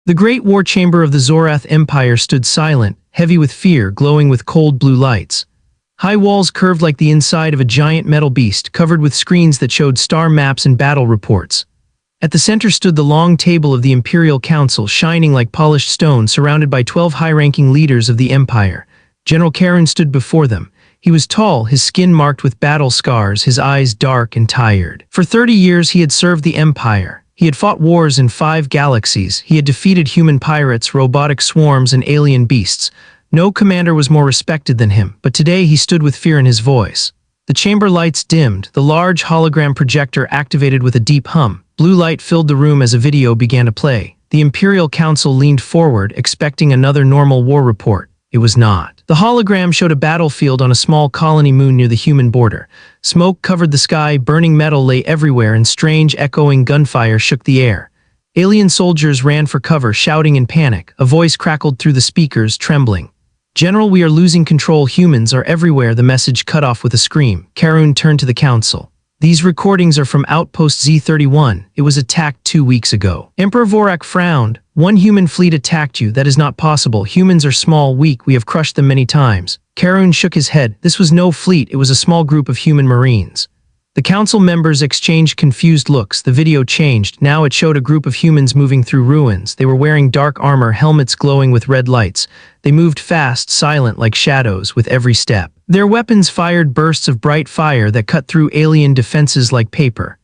The great war chamber of the Zorath Empire stood silent, heavy with fear, glowing with cold blue lights. High walls curved like the inside of a giant metal beast, covered with screens that showed star maps and battle reports. At the center stood the long table of the Imperial Council, shining like polished stone, surrounded by 12 high-ranking leaders of the Empire. General Karun stood before them. He was tall, his skin marked with battle scars, his eyes dark and tired. For 30 years he had served the Empire. He had fought wars in 5 galaxies. He had defeated human pirates, robotic swarms, and alien beasts. No commander was more respected than him, but today he stood with fear in his voice. The chamber lights dimmed, the large hologram projector activated with a deep hum. Blue light filled the room as a video began to play. The Imperial Council leaned forward, expecting another normal war report. It was not. The hologram showed a battlefield on a small colony moon near the human border. Smoke covered the sky, burning metal lay everywhere, and strange echoing gunfire shook the air. Alien soldiers ran for cover, shouting in panic. A voice crackled through the speakers, trembling. "General, we are losing control. Humans are everywhere," the message cut off with a scream. Karun turned to the council. "These recordings are from Outpost Z31. It was attacked 2 weeks ago." Emperor Vorak frowned. "One human fleet attacked you. That is not possible. Humans are small, weak. We have crushed them many times." Karun shook his head. "This was no fleet. It was a small group of human marines." The council members exchanged confused looks. The video changed. Now it showed a group of humans moving through ruins. They were wearing dark armor, helmets glowing with red lights. They moved fast, silent like shadows, with every step. Their weapons fired bursts of bright fire that cut through alien defenses like paper.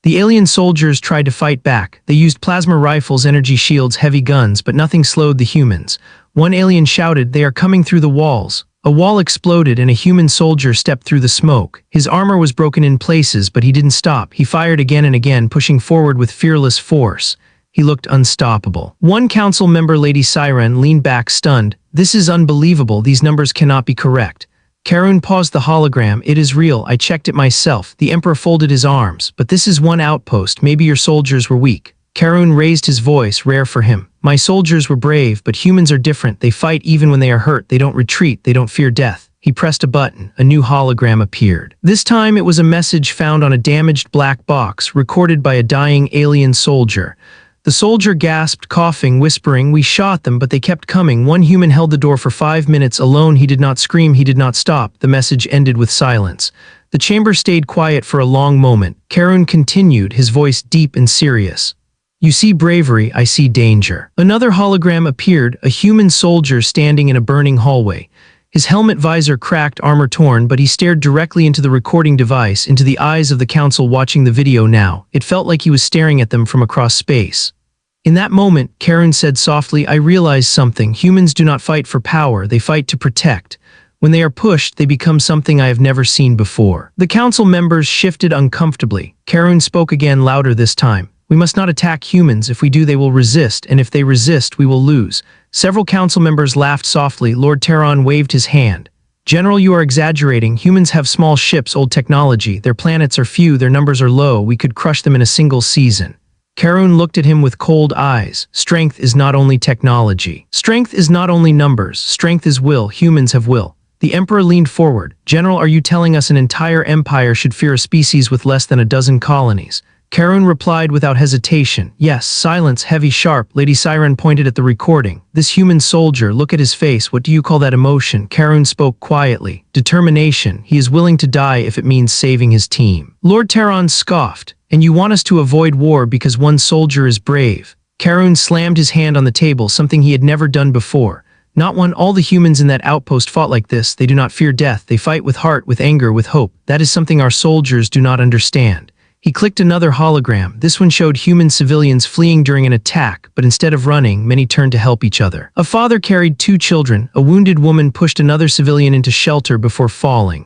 The alien soldiers tried to fight back. They used plasma rifles, energy shields, heavy guns, but nothing slowed the humans. One alien shouted, "They are coming through the walls." A wall exploded and a human soldier stepped through the smoke. His armor was broken in places, but he didn't stop. He fired again and again, pushing forward with fearless force. He looked unstoppable. One council member, Lady Siren, leaned back, stunned. "This is unbelievable. These numbers cannot be correct." Karun paused the hologram. "It is real. I checked it myself." The Emperor folded his arms. "But this is one outpost. Maybe your soldiers were weak." Karun raised his voice, rare for him. "My soldiers were brave, but humans are different. They fight even when they are hurt. They don't retreat. They don't fear death." He pressed a button. A new hologram appeared. This time it was a message found on a damaged black box, recorded by a dying alien soldier. The soldier gasped, coughing, whispering, "We shot them, but they kept coming." One human held the door for 5 minutes alone. He did not scream. He did not stop. The message ended with silence. The chamber stayed quiet for a long moment. Karun continued, his voice deep and serious. "You see bravery, I see danger." Another hologram appeared, a human soldier standing in a burning hallway. His helmet visor cracked, armor torn, but he stared directly into the recording device, into the eyes of the council watching the video now. It felt like he was staring at them from across space. In that moment, Karun said softly, "I realized something. Humans do not fight for power, they fight to protect. When they are pushed, they become something I have never seen before." The council members shifted uncomfortably. Karun spoke again, louder this time. "We must not attack humans. If we do, they will resist, and if they resist, we will lose." Several council members laughed softly. Lord Terran waved his hand. "General, you are exaggerating. Humans have small ships, old technology. Their planets are few, their numbers are low. We could crush them in a single season." Karun looked at him with cold eyes. "Strength is not only technology. Strength is not only numbers. Strength is will. Humans have will." The Emperor leaned forward. "General, are you telling us an entire empire should fear a species with less than a dozen colonies?" Karun replied without hesitation. "Yes." Silence, heavy, sharp. Lady Siren pointed at the recording. "This human soldier, look at his face. What do you call that emotion?" Karun spoke quietly. "Determination. He is willing to die if it means saving his team." Lord Terran scoffed. "And you want us to avoid war because one soldier is brave?" Karun slammed his hand on the table, something he had never done before. "Not one. All the humans in that outpost fought like this. They do not fear death. They fight with heart, with anger, with hope. That is something our soldiers do not understand." He clicked another hologram. This one showed human civilians fleeing during an attack, but instead of running, many turned to help each other. A father carried 2 children. A wounded woman pushed another civilian into shelter before falling.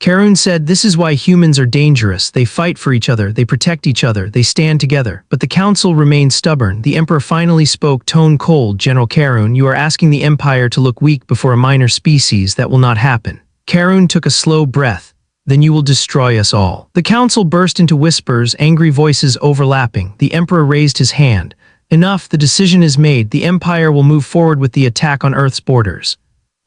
Karun said, "This is why humans are dangerous. They fight for each other, they protect each other, they stand together." But the council remained stubborn. The Emperor finally spoke, tone cold. "General Karun, you are asking the Empire to look weak before a minor species. That will not happen." Karun took a slow breath. "Then you will destroy us all." The council burst into whispers, angry voices overlapping. The Emperor raised his hand. "Enough, the decision is made. The Empire will move forward with the attack on Earth's borders."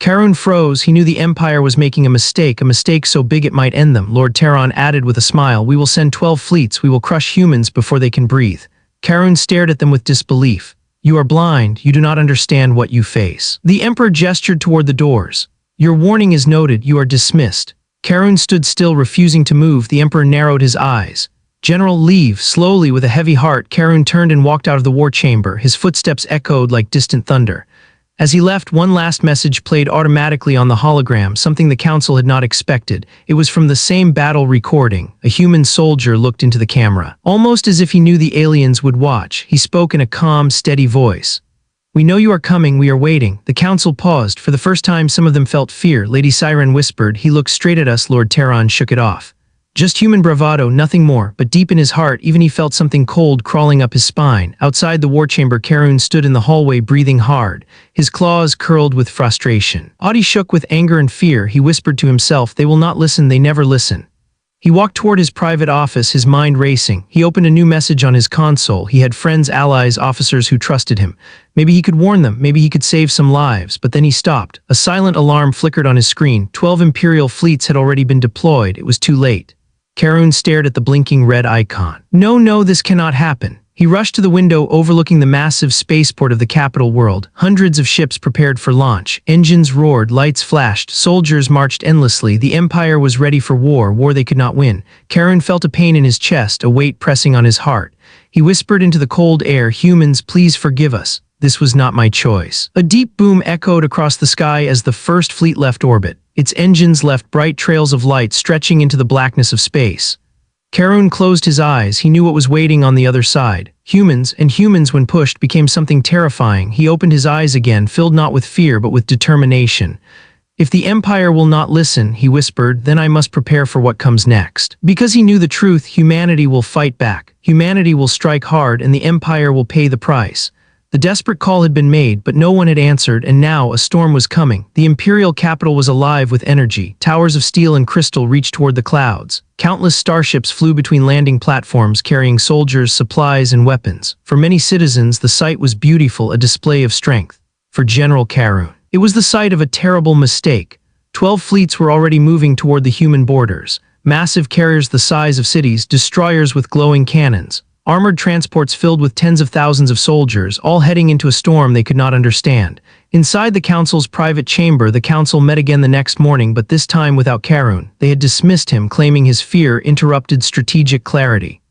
Karun froze. He knew the Empire was making a mistake so big it might end them. Lord Terran added with a smile, "We will send 12 fleets. We will crush humans before they can breathe." Karun stared at them with disbelief. You are blind, you do not understand what you face. The Emperor gestured toward the doors. Your warning is noted, you are dismissed. Karun stood still, refusing to move. The Emperor narrowed his eyes. General, leave. Slowly, with a heavy heart, Karun turned and walked out of the war chamber. His footsteps echoed like distant thunder. As he left, one last message played automatically on the hologram, something the council had not expected. It was from the same battle recording. A human soldier looked into the camera. Almost as if he knew the aliens would watch, he spoke in a calm, steady voice. We know you are coming, we are waiting. The council paused. For the first time, some of them felt fear. Lady Siren whispered, he looked straight at us. Lord Terran shook it off. Just human bravado, nothing more, but deep in his heart, even he felt something cold crawling up his spine. Outside the war chamber, Karun stood in the hallway, breathing hard, his claws curled with frustration. Body shook with anger and fear. He whispered to himself, they will not listen, they never listen. He walked toward his private office, his mind racing. He opened a new message on his console. He had friends, allies, officers who trusted him. Maybe he could warn them, maybe he could save some lives, but then he stopped. A silent alarm flickered on his screen. 12 Imperial fleets had already been deployed. It was too late. Karun stared at the blinking red icon. No, this cannot happen. He rushed to the window overlooking the massive spaceport of the capital world. Hundreds of ships prepared for launch. Engines roared, lights flashed, soldiers marched endlessly. The Empire was ready for war they could not win. Karun felt a pain in his chest, a weight pressing on his heart. He whispered into the cold air, humans, please forgive us. This was not my choice. A deep boom echoed across the sky as the first fleet left orbit. Its engines left bright trails of light stretching into the blackness of space. Karun closed his eyes. He knew what was waiting on the other side. Humans, and humans when pushed, became something terrifying. He opened his eyes again, filled not with fear but with determination. If the Empire will not listen, he whispered, then I must prepare for what comes next. Because he knew the truth, humanity will fight back. Humanity will strike hard, and the Empire will pay the price. The desperate call had been made, but no one had answered, and now a storm was coming. The imperial capital was alive with energy. Towers of steel and crystal reached toward the clouds. Countless starships flew between landing platforms carrying soldiers, supplies, and weapons. For many citizens, the sight was beautiful, a display of strength. For General Karun, it was the site of a terrible mistake. 12 fleets were already moving toward the human borders. Massive carriers the size of cities, destroyers with glowing cannons. Armored transports filled with tens of thousands of soldiers, all heading into a storm they could not understand. Inside the council's private chamber, the council met again the next morning, but this time without Karun. They had dismissed him, claiming his fear interrupted strategic clarity.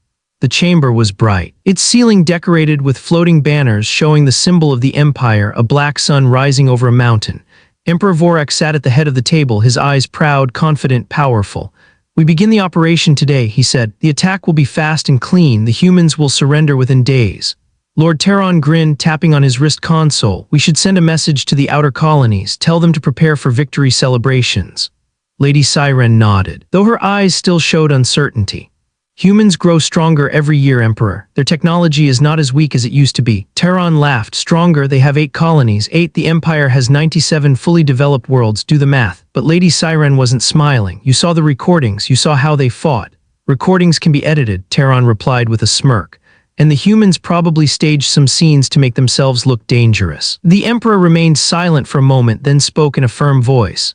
The chamber was bright, its ceiling decorated with floating banners showing the symbol of the Empire, a black sun rising over a mountain. Emperor Vorak sat at the head of the table, his eyes proud, confident, powerful. We begin the operation today, he said. The attack will be fast and clean. The humans will surrender within days. Lord Terran grinned, tapping on his wrist console. We should send a message to the outer colonies. Tell them to prepare for victory celebrations. Lady Siren nodded, though her eyes still showed uncertainty. Humans grow stronger every year, Emperor. Their technology is not as weak as it used to be. Terran laughed. Stronger, they have 8 colonies. 8, the Empire has 97 fully developed worlds. Do the math. But Lady Siren wasn't smiling. You saw the recordings. You saw how they fought. Recordings can be edited, Terran replied with a smirk. And the humans probably staged some scenes to make themselves look dangerous. The Emperor remained silent for a moment, then spoke in a firm voice.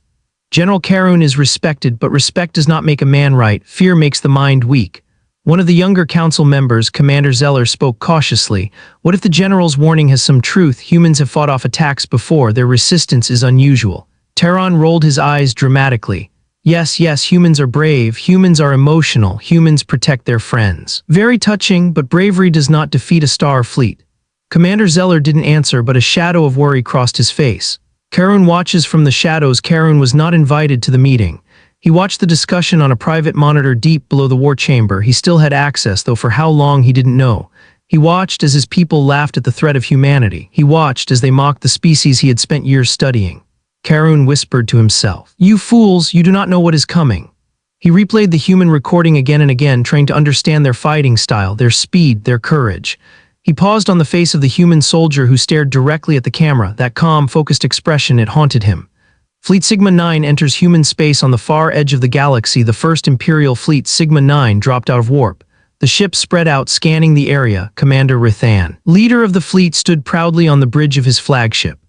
General Karun is respected, but respect does not make a man right. Fear makes the mind weak. One of the younger council members, Commander Zeller, spoke cautiously. What if the general's warning has some truth? Humans have fought off attacks before. Their resistance is unusual. Terran rolled his eyes dramatically. Yes, humans are brave. Humans are emotional. Humans protect their friends. Very touching, but bravery does not defeat a star fleet. Commander Zeller didn't answer, but a shadow of worry crossed his face. Karun watches from the shadows. Karun was not invited to the meeting. He watched the discussion on a private monitor deep below the war chamber. He still had access, though for how long he didn't know. He watched as his people laughed at the threat of humanity. He watched as they mocked the species he had spent years studying. Karun whispered to himself, "You fools, you do not know what is coming." He replayed the human recording again and again, trying to understand their fighting style, their speed, their courage. He paused on the face of the human soldier who stared directly at the camera. That calm, focused expression, it haunted him. Fleet Sigma 9 enters human space on the far edge of the galaxy. The first Imperial Fleet, Sigma 9, dropped out of warp. The ship spread out, scanning the area. Commander Rithan, leader of the fleet, stood proudly on the bridge of his flagship.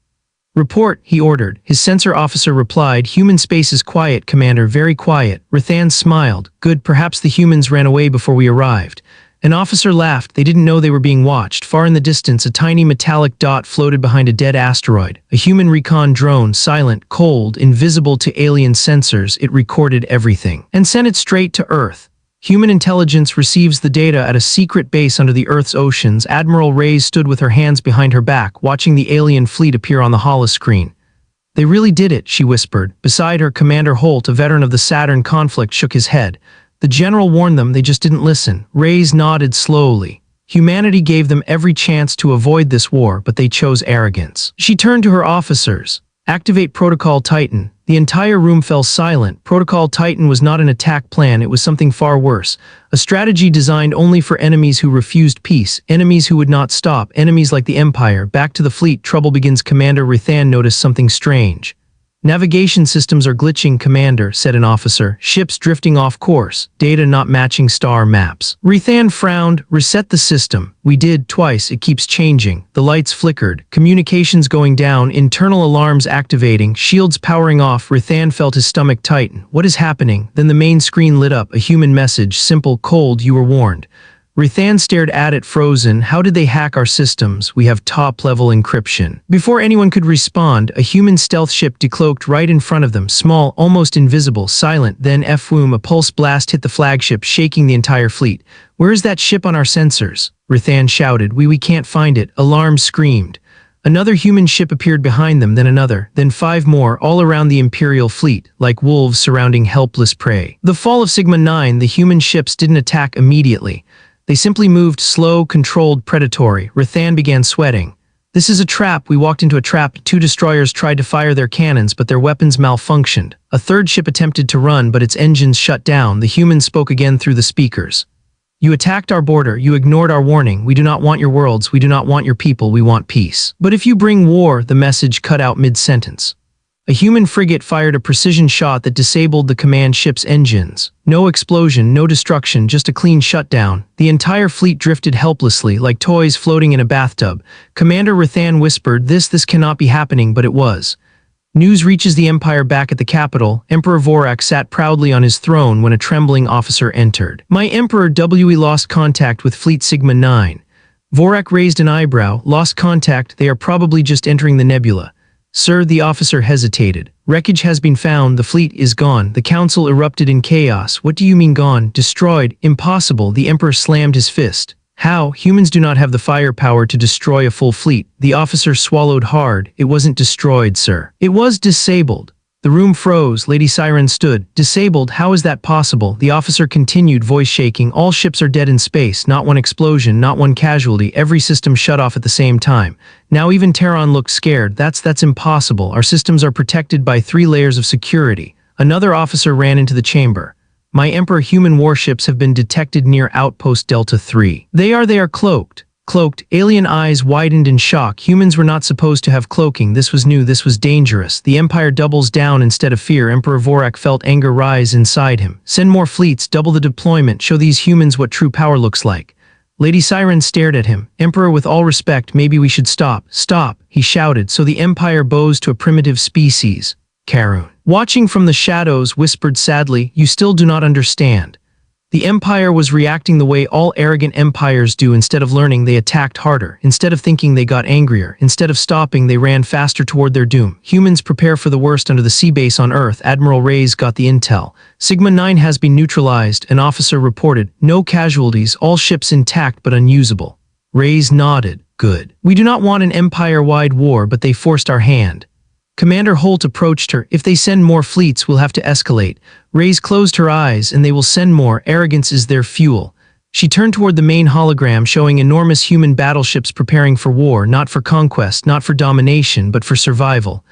"Report," he ordered. His sensor officer replied, "Human space is quiet, Commander, very quiet." Rithan smiled. "Good, perhaps the humans ran away before we arrived." An officer laughed. They didn't know they were being watched. Far in the distance, a tiny metallic dot floated behind a dead asteroid. A human recon drone, silent, cold, invisible to alien sensors. It recorded everything and sent it straight to Earth. Human intelligence receives the data at a secret base under the Earth's oceans. Admiral Reyes stood with her hands behind her back, watching the alien fleet appear on the holoscreen. They really did it, she whispered. Beside her, Commander Holt, a veteran of the Saturn conflict, shook his head. The general warned them, they just didn't listen. Reyes nodded slowly. Humanity gave them every chance to avoid this war, but they chose arrogance. She turned to her officers. Activate Protocol Titan. The entire room fell silent. Protocol Titan was not an attack plan, it was something far worse. A strategy designed only for enemies who refused peace, enemies who would not stop, enemies like the Empire. Back to the fleet, trouble begins. Commander Rethan noticed something strange. Navigation systems are glitching, Commander, said an officer. Ships drifting off course, data not matching star maps. Rethan frowned. Reset the system. We did, twice, it keeps changing. The lights flickered. Communications going down, internal alarms activating, shields powering off. Rethan felt his stomach tighten. What is happening? Then the main screen lit up, a human message, simple, cold, you were warned. Rethan stared at it, frozen. How did they hack our systems? We have top-level encryption. Before anyone could respond, a human stealth ship decloaked right in front of them, small, almost invisible, silent. Then a pulse blast hit the flagship, shaking the entire fleet. Where is that ship on our sensors? Rethan shouted. We can't find it. Alarms screamed. Another human ship appeared behind them, then another, then 5 more, all around the Imperial fleet, like wolves surrounding helpless prey. The fall of Sigma-9, the human ships didn't attack immediately. They simply moved, slow, controlled, predatory. Rethan began sweating. This is a trap. We walked into a trap. 2 destroyers tried to fire their cannons, but their weapons malfunctioned. A third ship attempted to run, but its engines shut down. The human spoke again through the speakers. You attacked our border. You ignored our warning. We do not want your worlds. We do not want your people. We want peace. But if you bring war, the message cut out mid-sentence. A human frigate fired a precision shot that disabled the command ship's engines. No explosion, no destruction, just a clean shutdown. The entire fleet drifted helplessly, like toys floating in a bathtub. Commander Rethan whispered, This cannot be happening, but it was. News reaches the Empire back at the capital. Emperor Vorak sat proudly on his throne when a trembling officer entered. My Emperor we lost contact with Fleet Sigma-9. Vorak raised an eyebrow. Lost contact, they are probably just entering the nebula. Sir, the officer hesitated. Wreckage has been found, the fleet is gone. The council erupted in chaos. What do you mean gone? Destroyed? Impossible. The emperor slammed his fist. How? Humans do not have the firepower to destroy a full fleet. The officer swallowed hard. It wasn't destroyed, sir. It was disabled. The room froze. Lady Siren stood. Disabled? How is that possible? The officer continued, voice shaking. All ships are dead in space. Not one explosion, not one casualty. Every system shut off at the same time. Now even Terran looked scared. That's impossible. Our systems are protected by 3 layers of security. Another officer ran into the chamber. My Emperor, human warships have been detected near Outpost Delta 3. They are cloaked. Cloaked, alien eyes widened in shock. Humans were not supposed to have cloaking. This was new, this was dangerous. The Empire doubles down instead of fear. Emperor Vorak felt anger rise inside him. Send more fleets, double the deployment, show these humans what true power looks like. Lady Siren stared at him. Emperor, with all respect, maybe we should stop. Stop, he shouted. So the Empire bows to a primitive species. Karun, watching from the shadows, whispered sadly, you still do not understand. The Empire was reacting the way all arrogant empires do. Instead of learning, they attacked harder. Instead of thinking, they got angrier. Instead of stopping, they ran faster toward their doom. Humans prepare for the worst under the sea base on Earth. Admiral Reyes got the intel. Sigma-9 has been neutralized, an officer reported. No casualties, all ships intact but unusable. Reyes nodded. Good. We do not want an empire-wide war, but they forced our hand. Commander Holt approached her. If they send more fleets, we'll have to escalate. Reyes closed her eyes, and they will send more. Arrogance is their fuel. She turned toward the main hologram, showing enormous human battleships preparing for war, not for conquest, not for domination, but for survival.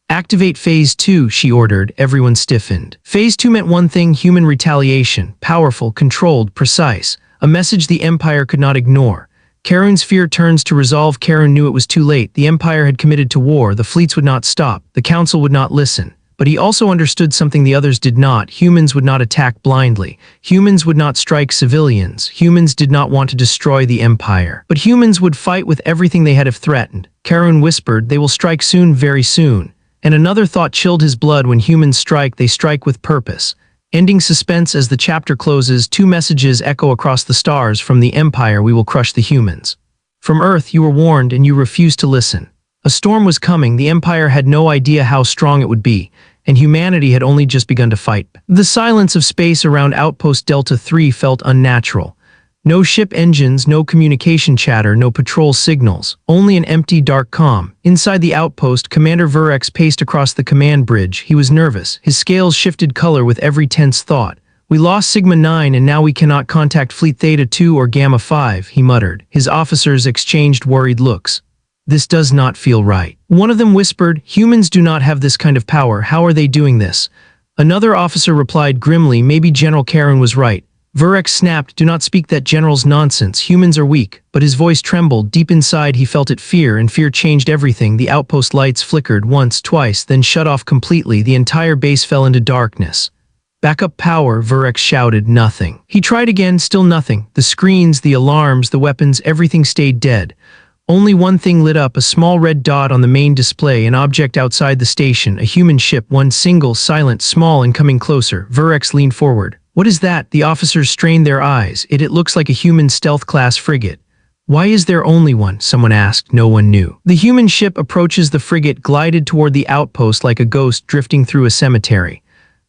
Activate Phase 2, she ordered. Everyone stiffened. Phase 2 meant one thing, human retaliation. Powerful, controlled, precise. A message the Empire could not ignore. Karun's fear turns to resolve. Karun knew it was too late. The Empire had committed to war. The fleets would not stop. The Council would not listen. But he also understood something the others did not. Humans would not attack blindly. Humans would not strike civilians. Humans did not want to destroy the Empire. But humans would fight with everything they had if threatened. Karun whispered, they will strike soon, very soon. And another thought chilled his blood. When humans strike, they strike with purpose. Ending suspense as the chapter closes, two messages echo across the stars from the Empire: we will crush the humans. From Earth, you were warned and you refused to listen. A storm was coming, the Empire had no idea how strong it would be, and humanity had only just begun to fight. The silence of space around Outpost Delta 3 felt unnatural. No ship engines, no communication chatter, no patrol signals, only an empty, dark calm. Inside the outpost, Commander Vurex paced across the command bridge. He was nervous. His scales shifted color with every tense thought. "We lost Sigma 9 and now we cannot contact Fleet Theta 2 or Gamma 5, he muttered. His officers exchanged worried looks. "This does not feel right." One of them whispered, "Humans do not have this kind of power. How are they doing this?" Another officer replied grimly, "Maybe General Karun was right." Vurex snapped, "Do not speak that general's nonsense. Humans are weak." But his voice trembled. Deep inside he felt it fear, and fear changed everything. The outpost lights flickered once, twice, then shut off completely. The entire base fell into darkness. "Backup power," Vurex shouted. Nothing. He tried again, still nothing. The screens, the alarms, the weapons, everything stayed dead. Only one thing lit up, a small red dot on the main display, an object outside the station, a human ship, one single, silent, small, and coming closer. Vurex leaned forward. "What is that?" The officers strained their eyes. It looks like a human stealth-class frigate. "Why is there only one?" someone asked. No one knew. The human ship approaches the frigate, glided toward the outpost like a ghost drifting through a cemetery.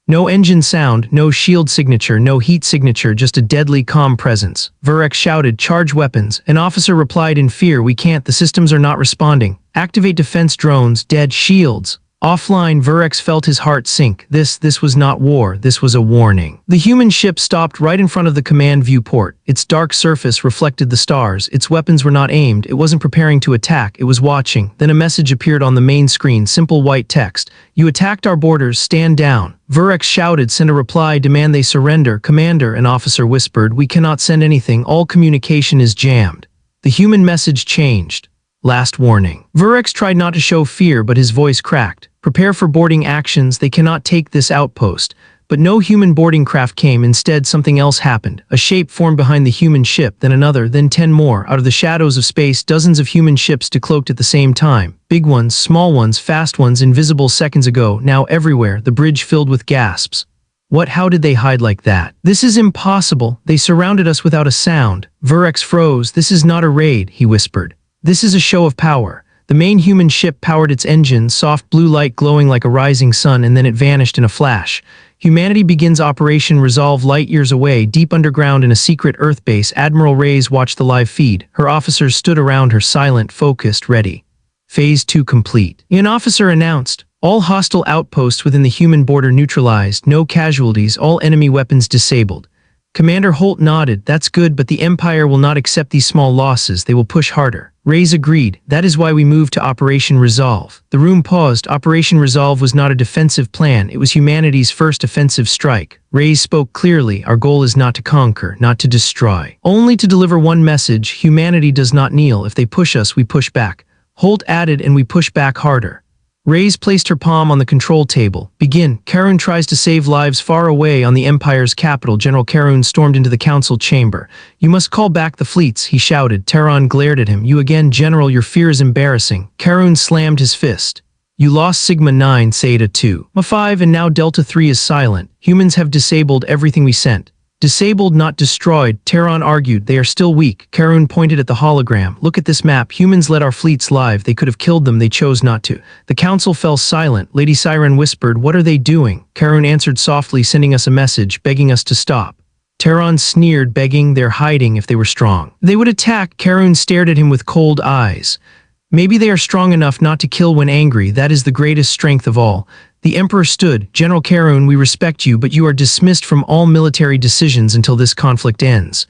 No engine sound, no shield signature, no heat signature, just a deadly calm presence. Vurex shouted, "Charge weapons." An officer replied in fear, "We can't, the systems are not responding." "Activate defense drones." "Dead shields." Offline, Vurex felt his heart sink. This was not war, this was a warning. The human ship stopped right in front of the command viewport. Its dark surface reflected the stars. Its weapons were not aimed, it wasn't preparing to attack, it was watching. Then a message appeared on the main screen, simple white text. "You attacked our borders, stand down." Vurex shouted, "Send a reply, demand they surrender." "Commander," an officer whispered, "we cannot send anything, all communication is jammed." The human message changed. "Last warning." Vurex tried not to show fear, but his voice cracked. "Prepare for boarding actions, they cannot take this outpost." But no human boarding craft came. Instead, something else happened. A shape formed behind the human ship, then another, then 10 more. Out of the shadows of space, dozens of human ships decloaked at the same time. Big ones, small ones, fast ones, invisible seconds ago, now everywhere, the bridge filled with gasps. "What? How did they hide like that? This is impossible. They surrounded us without a sound." Vurex froze. "This is not a raid," he whispered. "This is a show of power." The main human ship powered its engines, soft blue light glowing like a rising sun, and then it vanished in a flash. Humanity begins Operation Resolve light years away, deep underground in a secret Earth base. Admiral Reyes watched the live feed. Her officers stood around her, silent, focused, ready. Phase 2 complete. An officer announced, "All hostile outposts within the human border neutralized, no casualties, all enemy weapons disabled." Commander Holt nodded. "That's good, but the Empire will not accept these small losses. They will push harder." Reyes agreed. "That is why we moved to Operation Resolve." The room paused. Operation Resolve was not a defensive plan. It was humanity's first offensive strike. Reyes spoke clearly. "Our goal is not to conquer, not to destroy. Only to deliver one message. Humanity does not kneel. If they push us, we push back." Holt added, "And we push back harder." Reyes placed her palm on the control table. "Begin." Karun tries to save lives far away on the Empire's capital. General Karun stormed into the council chamber. "You must call back the fleets," he shouted. Terran glared at him. "You again, General, your fear is embarrassing." Karun slammed his fist. "You lost Sigma 9, Theta 2, Ma 5, and now Delta 3 is silent. Humans have disabled everything we sent." "Disabled, not destroyed," Terran argued. "They are still weak." Karun pointed at the hologram. "Look at this map. Humans let our fleets live. They could have killed them. They chose not to." The council fell silent. Lady Siren whispered, "What are they doing?" Karun answered softly, "Sending us a message, begging us to stop." Terran sneered, "Begging? They're hiding. If they were strong, they would attack." Karun stared at him with cold eyes. "Maybe they are strong enough not to kill when angry. That is the greatest strength of all." The Emperor stood. "General Karun, we respect you, but you are dismissed from all military decisions until this conflict ends."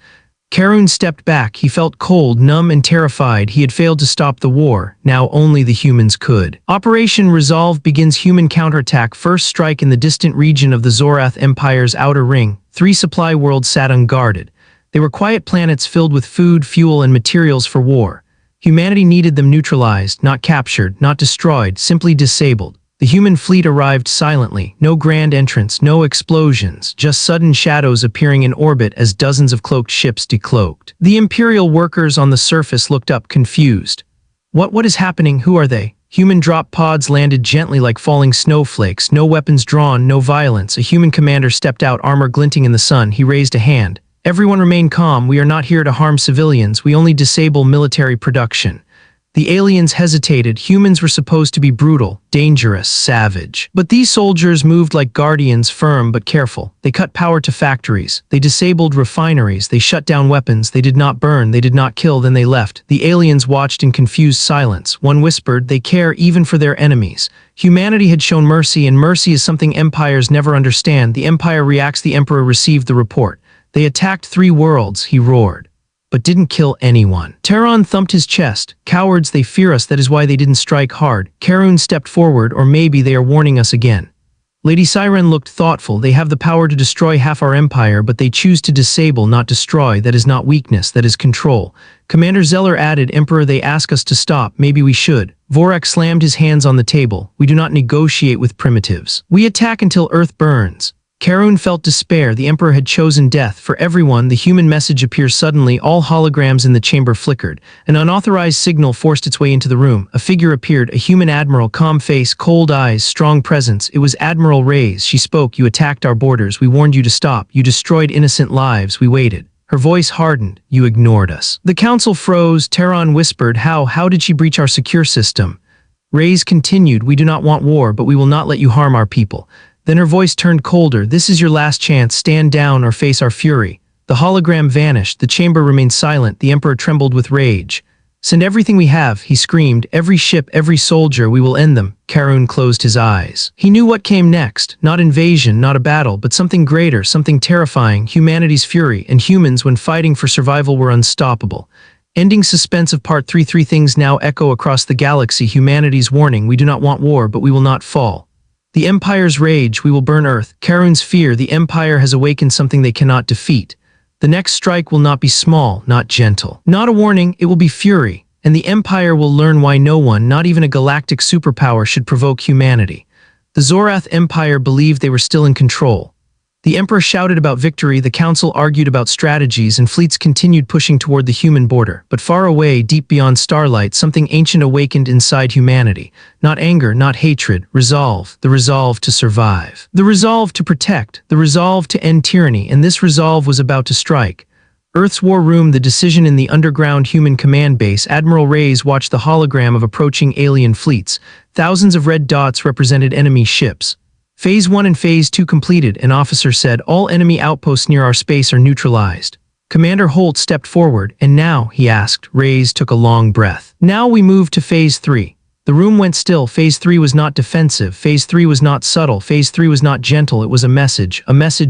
Karun stepped back. He felt cold, numb, and terrified. He had failed to stop the war. Now only the humans could. Operation Resolve begins. Human counterattack. First strike in the distant region of the Zorath Empire's outer ring. 3 supply worlds sat unguarded. They were quiet planets filled with food, fuel, and materials for war. Humanity needed them neutralized, not captured, not destroyed, simply disabled. The human fleet arrived silently. No grand entrance, no explosions, just sudden shadows appearing in orbit as dozens of cloaked ships decloaked. The Imperial workers on the surface looked up, confused. What is happening? Who are they?" Human drop pods landed gently like falling snowflakes, no weapons drawn, no violence. A human commander stepped out, armor glinting in the sun. He raised a hand. Everyone remain calm. We are not here to harm civilians. We only disable military production. The aliens hesitated. Humans were supposed to be brutal, dangerous, savage. But these soldiers moved like guardians, firm but careful. They cut power to factories. They disabled refineries. They shut down weapons. They did not burn. They did not kill. Then they left. The aliens watched in confused silence. One whispered, "They care even for their enemies." Humanity had shown mercy, and mercy is something empires never understand. The empire reacts. The emperor received the report. They attacked 3 worlds, he roared, but didn't kill anyone. Terran thumped his chest. Cowards, they fear us, that is why they didn't strike hard. Karun stepped forward, or maybe they are warning us again. Lady Siren looked thoughtful. They have the power to destroy half our empire, but they choose to disable, not destroy. That is not weakness, that is control. Commander Zeller added, Emperor, they ask us to stop. Maybe we should. Vorak slammed his hands on the table. We do not negotiate with primitives. We attack until Earth burns. Karun felt despair. The Emperor had chosen death for everyone. The human message appeared suddenly. All holograms in the chamber flickered. An unauthorized signal forced its way into the room. A figure appeared, a human admiral, calm face, cold eyes, strong presence. It was Admiral Reyes. She spoke. You attacked our borders. We warned you to stop. You destroyed innocent lives. We waited. Her voice hardened. You ignored us. The council froze. Terran whispered, How did she breach our secure system? Reyes continued, we do not want war, but we will not let you harm our people. Then her voice turned colder. This is your last chance. Stand down or face our fury. The hologram vanished. The chamber remained silent. The Emperor trembled with rage. Send everything we have, he screamed. Every ship, every soldier, we will end them. Karun closed his eyes. He knew what came next. Not invasion, not a battle, but something greater, something terrifying. Humanity's fury, and humans, when fighting for survival, were unstoppable. Ending suspense of Part 3. 3 things now echo across the galaxy. Humanity's warning. We do not want war, but we will not fall. The Empire's rage, we will burn Earth. Karun's fear, the Empire has awakened something they cannot defeat. The next strike will not be small, not gentle. Not a warning, it will be fury. And the Empire will learn why no one, not even a galactic superpower, should provoke humanity. The Zorath Empire believed they were still in control. The Emperor shouted about victory, the Council argued about strategies, and fleets continued pushing toward the human border. But far away, deep beyond starlight, something ancient awakened inside humanity. Not anger, not hatred, resolve. The resolve to survive. The resolve to protect. The resolve to end tyranny. And this resolve was about to strike. Earth's war room, the decision in the underground human command base. Admiral Reyes watched the hologram of approaching alien fleets. Thousands of red dots represented enemy ships. Phase 1 and Phase 2 completed, an officer said. All enemy outposts near our space are neutralized. Commander Holt stepped forward. And now, he asked. Reyes took a long breath. Now we move to Phase 3. The room went still. Phase 3 was not defensive. Phase 3 was not subtle. Phase 3 was not gentle. It was a message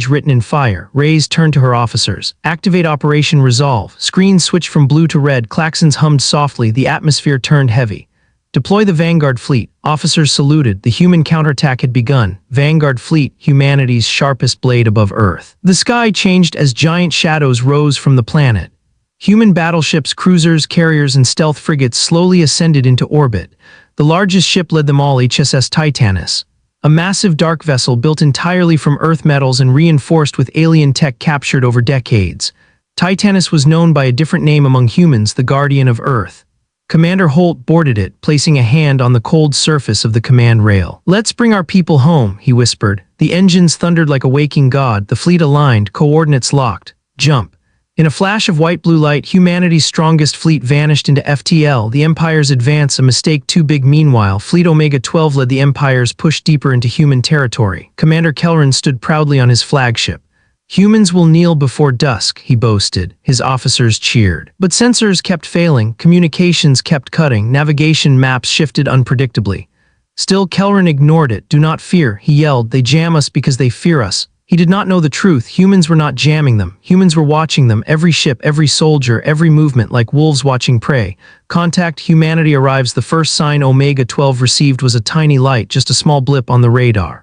written in fire. Reyes turned to her officers. Activate Operation Resolve. Screens switched from blue to red. Klaxons hummed softly. The atmosphere turned heavy. Deploy the Vanguard Fleet. Officers saluted. The human counterattack had begun. Vanguard Fleet, humanity's sharpest blade above Earth. The sky changed as giant shadows rose from the planet. Human battleships, cruisers, carriers, and stealth frigates slowly ascended into orbit. The largest ship led them all, HSS Titanus. A massive dark vessel built entirely from Earth metals and reinforced with alien tech captured over decades. Titanus was known by a different name among humans, the Guardian of Earth. Commander Holt boarded it, placing a hand on the cold surface of the command rail. Let's bring our people home, he whispered. The engines thundered like a waking god, the fleet aligned, coordinates locked. Jump. In a flash of white-blue light, humanity's strongest fleet vanished into FTL, the Empire's advance a mistake too big. Meanwhile, Fleet Omega-12 led the Empire's push deeper into human territory. Commander Kelran stood proudly on his flagship. Humans will kneel before dusk, he boasted. His officers cheered. But sensors kept failing, communications kept cutting, navigation maps shifted unpredictably. Still, Kelran ignored it. Do not fear, he yelled. They jam us because they fear us. He did not know the truth. Humans were not jamming them. Humans were watching them. Every ship, every soldier, every movement, like wolves watching prey. Contact, humanity arrives. The first sign Omega-12 received was a tiny light, just a small blip on the radar.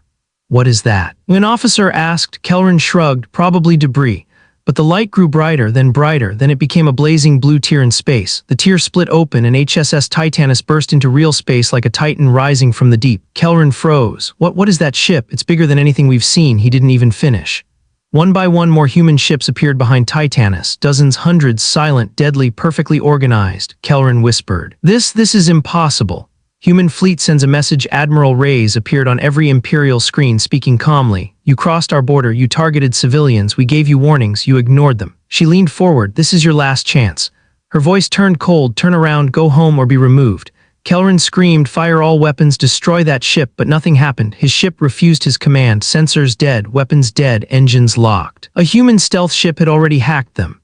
What is that? An officer asked. Kelran shrugged, probably debris. But the light grew brighter, then it became a blazing blue tear in space. The tear split open and HSS Titanus burst into real space like a titan rising from the deep. Kelran froze. What is that ship? It's bigger than anything we've seen. He didn't even finish. One by one more human ships appeared behind Titanus. Dozens, hundreds, silent, deadly, perfectly organized. Kelran whispered. This is impossible. Human fleet sends a message. Admiral Reyes appeared on every Imperial screen speaking calmly. You crossed our border, you targeted civilians, we gave you warnings, you ignored them. She leaned forward. This is your last chance. Her voice turned cold. Turn around, go home or be removed. Kelrin screamed, fire all weapons, destroy that ship, but nothing happened. His ship refused his command. Sensors dead, weapons dead, engines locked. A human stealth ship had already hacked them.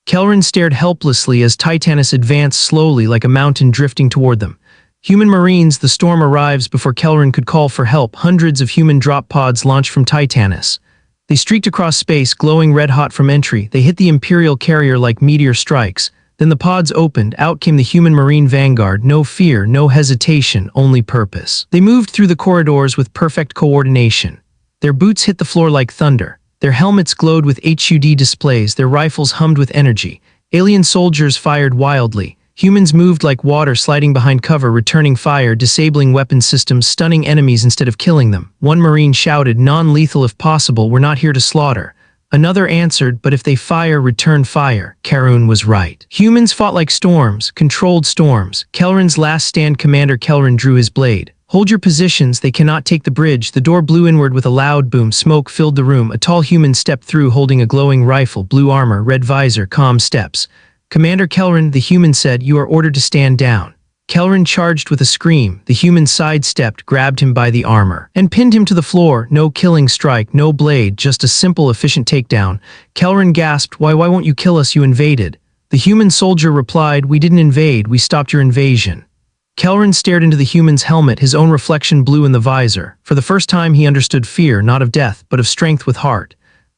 Kelrin stared helplessly as Titanus advanced slowly like a mountain drifting toward them. Human Marines, the storm arrives before Kelrin could call for help. Hundreds of human drop pods launched from Titanus. They streaked across space, glowing red-hot from entry. They hit the Imperial carrier like meteor strikes. Then the pods opened. Out came the human Marine vanguard. No fear, no hesitation, only purpose. They moved through the corridors with perfect coordination. Their boots hit the floor like thunder. Their helmets glowed with HUD displays. Their rifles hummed with energy. Alien soldiers fired wildly. Humans moved like water, sliding behind cover, returning fire, disabling weapon systems, stunning enemies instead of killing them. One Marine shouted, non-lethal if possible, we're not here to slaughter. Another answered, but if they fire, return fire. Karun was right. Humans fought like storms, controlled storms. Kelrin's last stand. Commander Kelrin drew his blade. Hold your positions, they cannot take the bridge. The door blew inward with a loud boom. Smoke filled the room. A tall human stepped through holding a glowing rifle, blue armor, red visor, calm steps. Commander Kelrin, the human said, you are ordered to stand down. Kelrin charged with a scream. The human sidestepped, grabbed him by the armor, and pinned him to the floor. No killing strike, no blade, just a simple, efficient takedown. Kelrin gasped, why won't you kill us? You invaded. The human soldier replied, we didn't invade, we stopped your invasion. Kelrin stared into the human's helmet, his own reflection blew in the visor. For the first time he understood fear, not of death, but of strength with heart.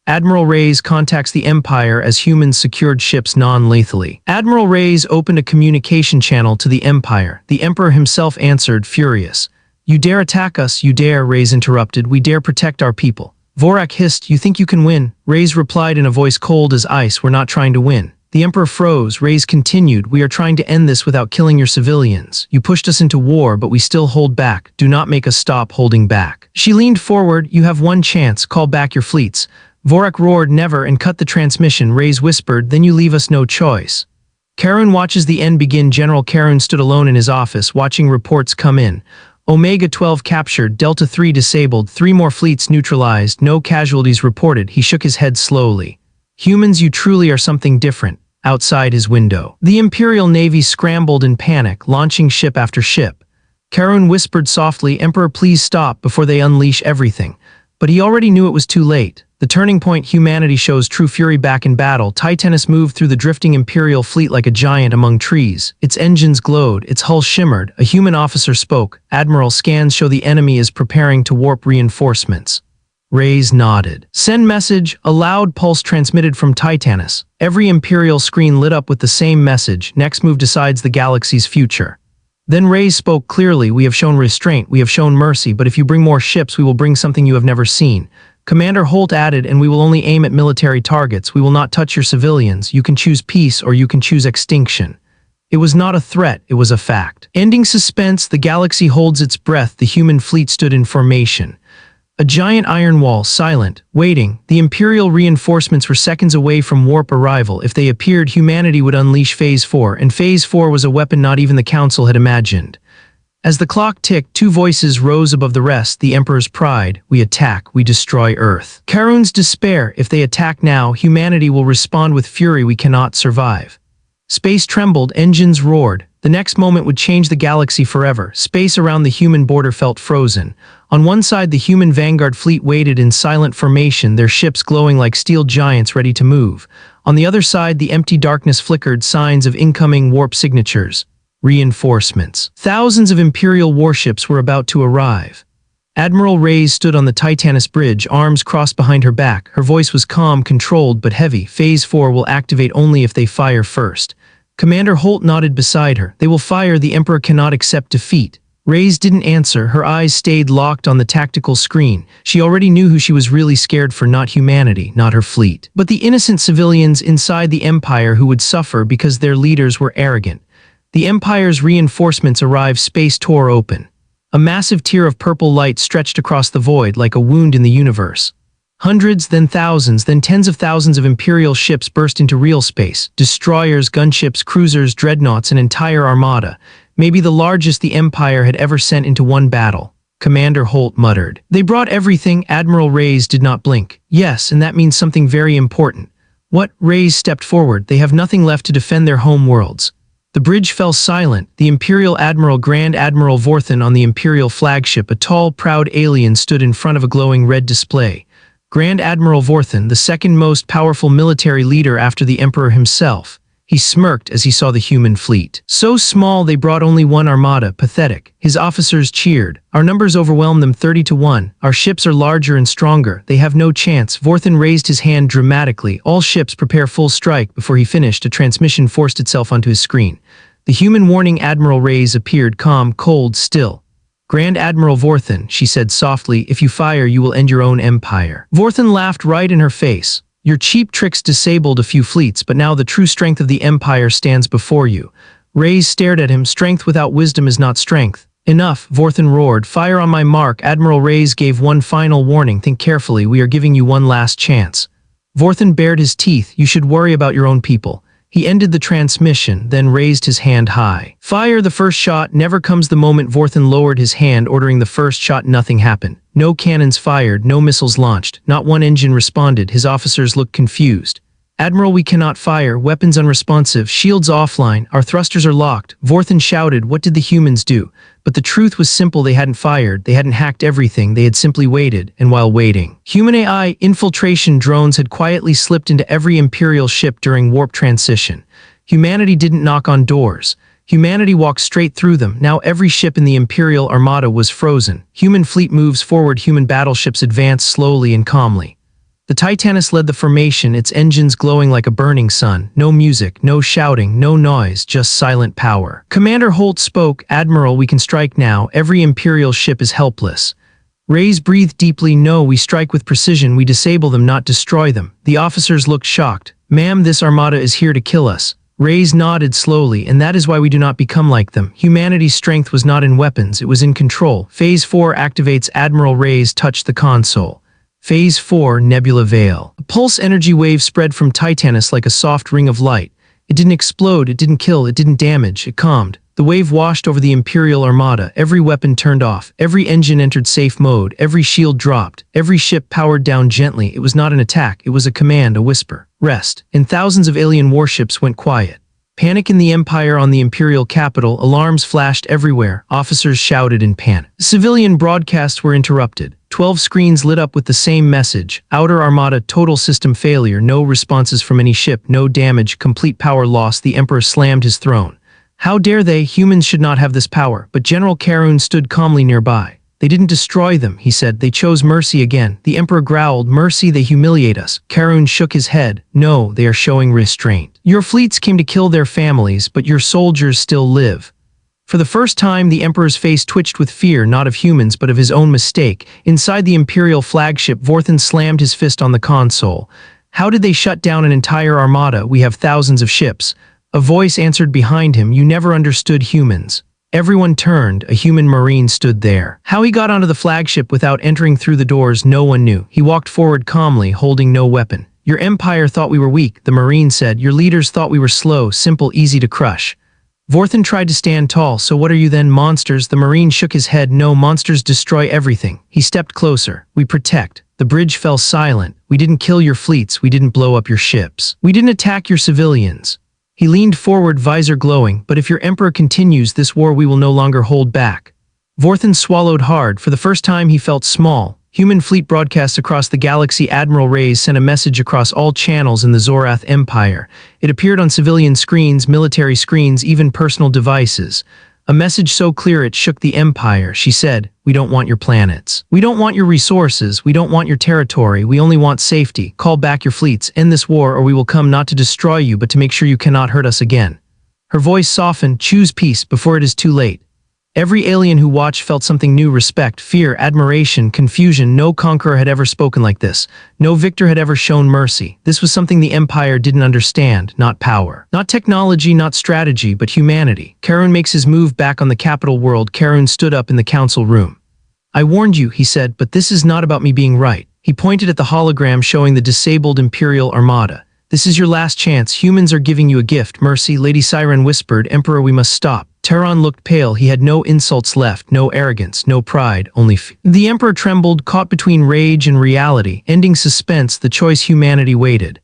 Admiral Reyes contacts the Empire as humans secured ships non-lethally. Admiral Reyes opened a communication channel to the Empire. The Emperor himself answered, furious. You dare attack us, you dare, Reyes interrupted. We dare protect our people. Vorak hissed, you think you can win? Reyes replied in a voice cold as ice, we're not trying to win. The Emperor froze. Reyes continued, we are trying to end this without killing your civilians. You pushed us into war, but we still hold back. Do not make us stop holding back. She leaned forward, you have one chance, call back your fleets. Vorak roared, never, and cut the transmission. Reyes whispered, then you leave us no choice. Karun watches the end begin. General Karun stood alone in his office, watching reports come in. Omega-12 captured, Delta-3 disabled, 3 more fleets neutralized, no casualties reported. He shook his head slowly. Humans, you truly are something different. Outside his window, the Imperial Navy scrambled in panic, launching ship after ship. Karun whispered softly, Emperor, please stop before they unleash everything. But he already knew it was too late. The turning point. Humanity shows true fury back in battle. Titanus moved through the drifting Imperial fleet like a giant among trees. Its engines glowed, its hull shimmered. A human officer spoke. Admiral, scans show the enemy is preparing to warp reinforcements. Reyes nodded. Send message. A loud pulse transmitted from Titanus. Every Imperial screen lit up with the same message. Next move decides the galaxy's future. Then Reyes spoke clearly. We have shown restraint, we have shown mercy, but if you bring more ships, we will bring something you have never seen. Commander Holt added, and we will only aim at military targets. We will not touch your civilians. You can choose peace or you can choose extinction. It was not a threat, it was a fact. Ending suspense, the galaxy holds its breath. The human fleet stood in formation. A giant iron wall, silent, waiting. The Imperial reinforcements were seconds away from warp arrival. If they appeared, humanity would unleash Phase 4, and Phase 4 was a weapon not even the Council had imagined. As the clock ticked, 2 voices rose above the rest. The Emperor's pride, we attack, we destroy Earth. Karun's despair, if they attack now, humanity will respond with fury. We cannot survive. Space trembled, engines roared. The next moment would change the galaxy forever. Space around the human border felt frozen. On one side, the human vanguard fleet waited in silent formation, their ships glowing like steel giants ready to move. On the other side, the empty darkness flickered, signs of incoming warp signatures. Reinforcements. Thousands of Imperial warships were about to arrive. Admiral Reyes stood on the Titanus bridge, arms crossed behind her back. Her voice was calm, controlled, but heavy. Phase 4 will activate only if they fire first. Commander Holt nodded beside her. They will fire. The Emperor cannot accept defeat. Reyes didn't answer. Her eyes stayed locked on the tactical screen. She already knew who she was really scared for, not humanity, not her fleet, but the innocent civilians inside the Empire who would suffer because their leaders were arrogant. The Empire's reinforcements arrived. Space tore open. A massive tier of purple light stretched across the void like a wound in the universe. Hundreds, then thousands, then tens of thousands of Imperial ships burst into real space. Destroyers, gunships, cruisers, dreadnoughts, an entire armada. Maybe the largest the Empire had ever sent into one battle. Commander Holt muttered. They brought everything. Admiral Reyes did not blink. Yes, and that means something very important. What? Reyes stepped forward. They have nothing left to defend their home worlds. The bridge fell silent. The Imperial Admiral Grand Admiral Vorthen on the Imperial flagship, a tall, proud alien, stood in front of a glowing red display. Grand Admiral Vorthen, the second most powerful military leader after the Emperor himself. He smirked as he saw the human fleet. So small they brought only one armada, pathetic. His officers cheered. Our numbers overwhelm them 30-1. Our ships are larger and stronger. They have no chance. Vorthen raised his hand dramatically. All ships prepare full strike. Before he finished, a transmission forced itself onto his screen. The human warning Admiral Reyes appeared, calm, cold, still. Grand Admiral Vorthen, she said softly, if you fire, you will end your own empire. Vorthen laughed right in her face. Your cheap tricks disabled a few fleets, but now the true strength of the Empire stands before you. Reyes stared at him. Strength without wisdom is not strength. Enough, Vorthen roared. Fire on my mark. Admiral Reyes gave one final warning. Think carefully. We are giving you one last chance. Vorthen bared his teeth. You should worry about your own people. He ended the transmission, then raised his hand high. Fire the first shot. Never comes the moment. Vorthen lowered his hand, ordering the first shot. Nothing happened. No cannons fired, no missiles launched. Not one engine responded. His officers looked confused. Admiral, we cannot fire. Weapons unresponsive. Shields offline. Our thrusters are locked. Vorthen shouted. What did the humans do? But the truth was simple. They hadn't fired. They hadn't hacked everything. They had simply waited. And while waiting, human AI infiltration drones had quietly slipped into every Imperial ship during warp transition. Humanity didn't knock on doors. Humanity walked straight through them. Now every ship in the Imperial Armada was frozen. Human fleet moves forward. Human battleships advance slowly and calmly. The Titanus led the formation, its engines glowing like a burning sun. No music, no shouting, no noise, just silent power. Commander Holt spoke. Admiral, we can strike now. Every Imperial ship is helpless. Reyes breathed deeply. No, we strike with precision. We disable them, not destroy them. The officers looked shocked. Ma'am, this armada is here to kill us. Reyes nodded slowly, and that is why we do not become like them. Humanity's strength was not in weapons, it was in control. Phase 4 activates. Admiral Reyes touched the console. Phase 4, Nebula Veil. A pulse energy wave spread from Titanus like a soft ring of light. It didn't explode, it didn't kill, it didn't damage, it calmed. The wave washed over the Imperial Armada. Every weapon turned off, every engine entered safe mode, every shield dropped, every ship powered down gently. It was not an attack, it was a command, a whisper. Rest. And thousands of alien warships went quiet. Panic in the Empire. On the Imperial capital, alarms flashed everywhere. Officers shouted in panic. Civilian broadcasts were interrupted. 12 screens lit up with the same message. Outer Armada, total system failure, no responses from any ship, no damage, complete power loss. The Emperor slammed his throne. How dare they? Humans should not have this power. But General Karun stood calmly nearby. They didn't destroy them, he said. They chose mercy again. The Emperor growled, mercy, they humiliate us. Karun shook his head. No, they are showing restraint. Your fleets came to kill their families, but your soldiers still live. For the first time, the Emperor's face twitched with fear, not of humans, but of his own mistake. Inside the Imperial flagship, Vorthen slammed his fist on the console. How did they shut down an entire armada? We have thousands of ships. A voice answered behind him, you never understood humans. Everyone turned. A human marine stood there. How he got onto the flagship without entering through the doors, no one knew. He walked forward calmly, holding no weapon. Your empire thought we were weak, the marine said. Your leaders thought we were slow, simple, easy to crush. Vorthen tried to stand tall. So what are you then, monsters? The marine shook his head. No, monsters destroy everything. He stepped closer. We protect. The bridge fell silent. We didn't kill your fleets. We didn't blow up your ships. We didn't attack your civilians. He leaned forward, visor glowing. But if your emperor continues this war, we will no longer hold back. Vorthen swallowed hard. For the first time, he felt small. Human fleet broadcasts across the galaxy. Admiral Reyes sent a message across all channels in the Zorath Empire. It appeared on civilian screens, military screens, even personal devices. A message so clear it shook the Empire. She said, we don't want your planets. We don't want your resources. We don't want your territory. We only want safety. Call back your fleets. End this war, or we will come not to destroy you, but to make sure you cannot hurt us again. Her voice softened. Choose peace before it is too late. Every alien who watched felt something new: respect, fear, admiration, confusion. No conqueror had ever spoken like this. No victor had ever shown mercy. This was something the Empire didn't understand. Not power. Not technology, not strategy, but humanity. Karun makes his move back on the capital world. Karun stood up in the council room. I warned you, he said, but this is not about me being right. He pointed at the hologram showing the disabled Imperial Armada. This is your last chance. Humans are giving you a gift. Mercy, Lady Siren whispered. Emperor, we must stop. Tehran looked pale. He had no insults left, no arrogance, no pride, only fear. The Emperor trembled, caught between rage and reality, ending suspense, the choice humanity waited.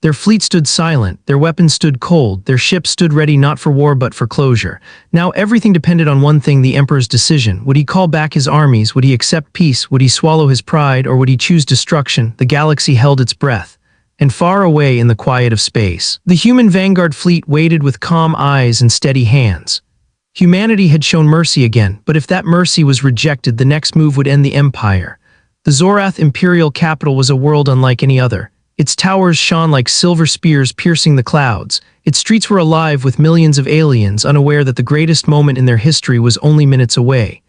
Their fleet stood silent, their weapons stood cold, their ships stood ready not for war but for closure. Now everything depended on one thing: the Emperor's decision. Would he call back his armies? Would he accept peace? Would he swallow his pride? Or would he choose destruction? The galaxy held its breath. And far away in the quiet of space, the human vanguard fleet waited with calm eyes and steady hands. Humanity had shown mercy again, but if that mercy was rejected, the next move would end the Empire. The Zorath imperial capital was a world unlike any other. Its towers shone like silver spears piercing the clouds. Its streets were alive with millions of aliens, unaware that the greatest moment in their history was only minutes away.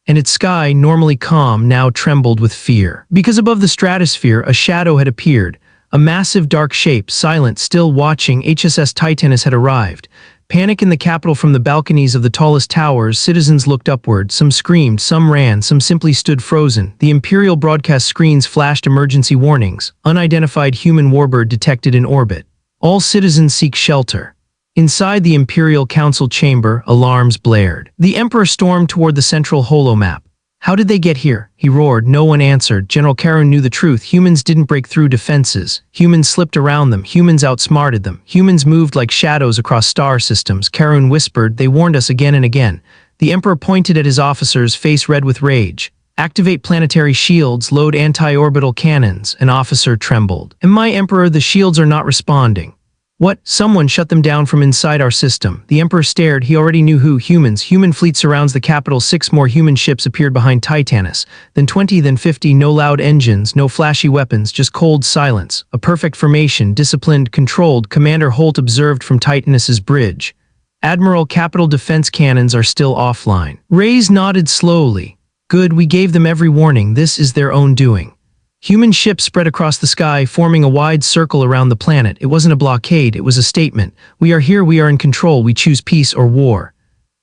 And its sky, normally calm, now trembled with fear. Because above the stratosphere, a shadow had appeared. A massive dark shape, silent, still watching. HSS Titanus had arrived. Panic in the capital. From the balconies of the tallest towers, citizens looked upward. Some screamed, some ran, some simply stood frozen. The Imperial broadcast screens flashed emergency warnings. Unidentified human warbird detected in orbit. All citizens seek shelter. Inside the Imperial Council chamber, alarms blared. The Emperor stormed toward the central holomap. How did they get here? He roared. No one answered. General Karun knew the truth. Humans didn't break through defenses. Humans slipped around them. Humans outsmarted them. Humans moved like shadows across star systems. Karun whispered, "They warned us again and again." The Emperor pointed at his officers, face red with rage. "Activate planetary shields, load anti-orbital cannons." An officer trembled. "And my Emperor, the shields are not responding." "What? Someone shut them down from inside our system." The Emperor stared. He already knew who. Humans. Human fleet surrounds the capital. 6 more human ships appeared behind Titanus. Then 20, then 50. No loud engines, no flashy weapons, just cold silence. A perfect formation, disciplined, controlled. Commander Holt observed from Titanus's bridge. "Admiral, capital defense cannons are still offline." Reyes nodded slowly. "Good, we gave them every warning. This is their own doing." Human ships spread across the sky, forming a wide circle around the planet. It wasn't a blockade, it was a statement. "We are here, we are in control, we choose peace or war."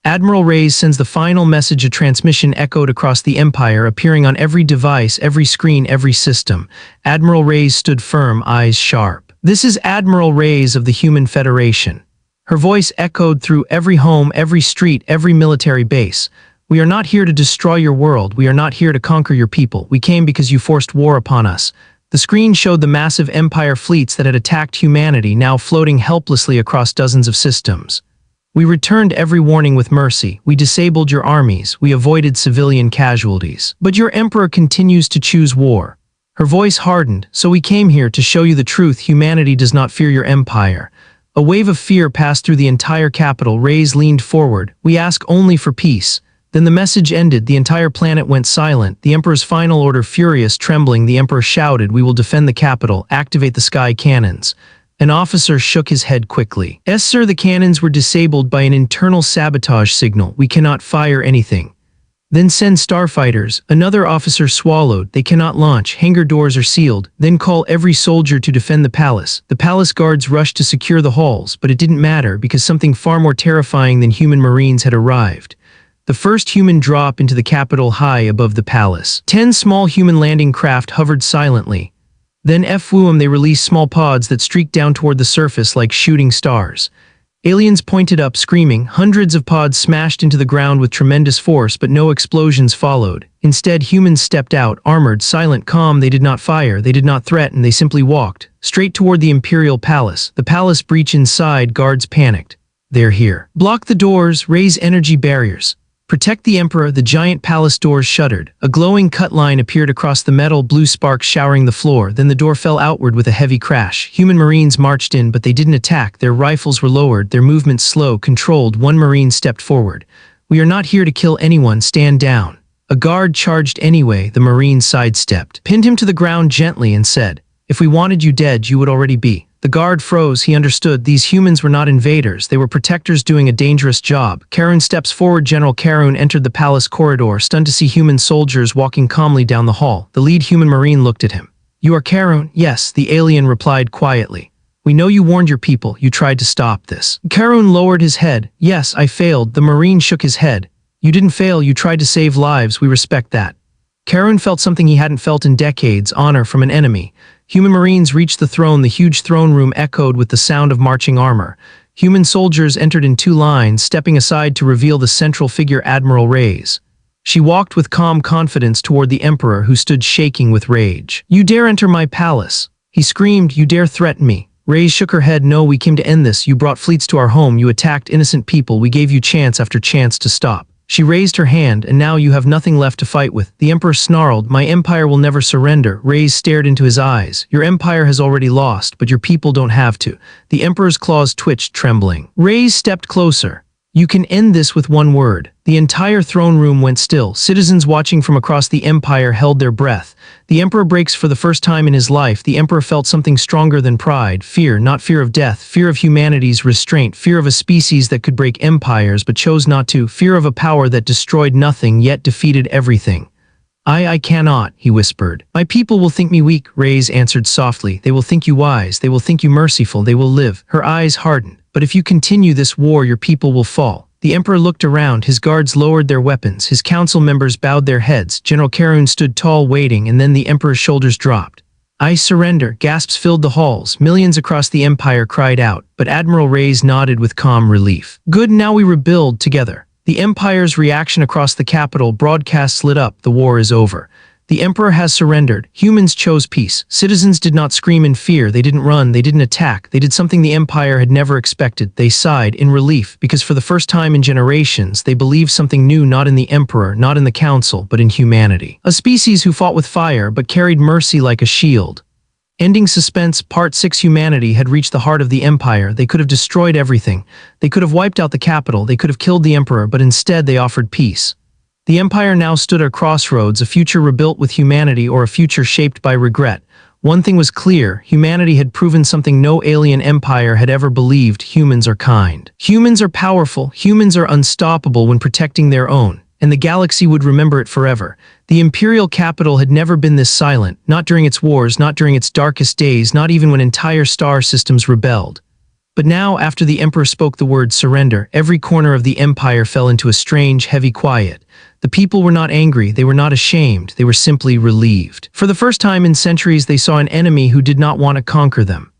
Admiral Reyes sends the final message. A transmission echoed across the Empire, appearing on every device, every screen, every system. Admiral Reyes stood firm, eyes sharp. "This is Admiral Reyes of the Human Federation." Her voice echoed through every home, every street, every military base. "We are not here to destroy your world. We are not here to conquer your people. We came because you forced war upon us." The screen showed the massive Empire fleets that had attacked humanity, now floating helplessly across dozens of systems. "We returned every warning with mercy. We disabled your armies. We avoided civilian casualties. But your Emperor continues to choose war." Her voice hardened. "So we came here to show you the truth. Humanity does not fear your Empire." A wave of fear passed through the entire capital. Reyes leaned forward. "We ask only for peace." Then the message ended. The entire planet went silent. The Emperor's final order. Furious, trembling, the Emperor shouted, "We will defend the capital. Activate the sky cannons." An officer shook his head quickly. "Yes, sir, the cannons were disabled by an internal sabotage signal. We cannot fire anything." "Then send starfighters." Another officer swallowed. "They cannot launch. Hangar doors are sealed." "Then call every soldier to defend the palace." The palace guards rushed to secure the halls, but it didn't matter because something far more terrifying than human marines had arrived. The first human drop into the capital high above the palace. 10 small human landing craft hovered silently. Then they released small pods that streaked down toward the surface like shooting stars. Aliens pointed up, screaming. Hundreds of pods smashed into the ground with tremendous force, but no explosions followed. Instead, humans stepped out, armored, silent, calm. They did not fire, they did not threaten, they simply walked straight toward the Imperial Palace. The palace breach inside, guards panicked. "They're here. Block the doors, raise energy barriers. Protect the Emperor." The giant palace doors shuddered. A glowing cut line appeared across the metal, blue sparks showering the floor. Then the door fell outward with a heavy crash. Human marines marched in, but they didn't attack. Their rifles were lowered, their movements slow, controlled. One marine stepped forward. "We are not here to kill anyone. Stand down." A guard charged anyway. The marine sidestepped, pinned him to the ground gently, and said, "If we wanted you dead, you would already be." The guard froze. He understood. These humans were not invaders. They were protectors doing a dangerous job. Karun steps forward. General Karun entered the palace corridor, stunned to see human soldiers walking calmly down the hall. The lead human marine looked at him. "You are Karun?" "Yes," the alien replied quietly. "We know you warned your people. You tried to stop this." Karun lowered his head. "Yes, I failed." The marine shook his head. "You didn't fail. You tried to save lives. We respect that." Karun felt something he hadn't felt in decades: honor from an enemy. Human marines reached the throne. The huge throne room echoed with the sound of marching armor. Human soldiers entered in 2 lines, stepping aside to reveal the central figure, Admiral Reyes. She walked with calm confidence toward the Emperor, who stood shaking with rage. "You dare enter my palace!" he screamed. "You dare threaten me!" Reyes shook her head. "No, we came to end this. You brought fleets to our home. You attacked innocent people. We gave you chance after chance to stop." She raised her hand. "And now you have nothing left to fight with." The Emperor snarled. "My empire will never surrender." Reyes stared into his eyes. "Your empire has already lost, but your people don't have to." The Emperor's claws twitched, trembling. Reyes stepped closer. "You can end this with one word." The entire throne room went still. Citizens watching from across the empire held their breath. The Emperor breaks for the first time in his life. The Emperor felt something stronger than pride. Fear, not fear of death. Fear of humanity's restraint. Fear of a species that could break empires but chose not to. Fear of a power that destroyed nothing yet defeated everything. I cannot," he whispered. "My people will think me weak," Reyes answered softly. "They will think you wise. They will think you merciful. They will live." Her eyes hardened. "But if you continue this war, your people will fall." The Emperor looked around. His guards lowered their weapons. His council members bowed their heads. General Karun stood tall, waiting, and then the Emperor's shoulders dropped. "I surrender." Gasps filled the halls. Millions across the empire cried out, but Admiral Reyes nodded with calm relief. "Good, now we rebuild together." The Empire's reaction across the capital, broadcasts lit up. "The war is over. The Emperor has surrendered. Humans chose peace." Citizens did not scream in fear. They didn't run. They didn't attack. They did something the Empire had never expected. They sighed in relief, because for the first time in generations, they believed something new, not in the Emperor, not in the Council, but in humanity. A species who fought with fire but carried mercy like a shield. Ending Suspense, Part 6. Humanity had reached the heart of the Empire. They could have destroyed everything. They could have wiped out the capital. They could have killed the Emperor, but instead they offered peace. The Empire now stood at a crossroads, a future rebuilt with humanity or a future shaped by regret. One thing was clear: humanity had proven something no alien empire had ever believed: humans are kind. Humans are powerful. Humans are unstoppable when protecting their own, and the galaxy would remember it forever. The imperial capital had never been this silent, not during its wars, not during its darkest days, not even when entire star systems rebelled. But now, after the Emperor spoke the word surrender, every corner of the empire fell into a strange, heavy quiet. The people were not angry, they were not ashamed, they were simply relieved. For the first time in centuries, they saw an enemy who did not want to conquer them.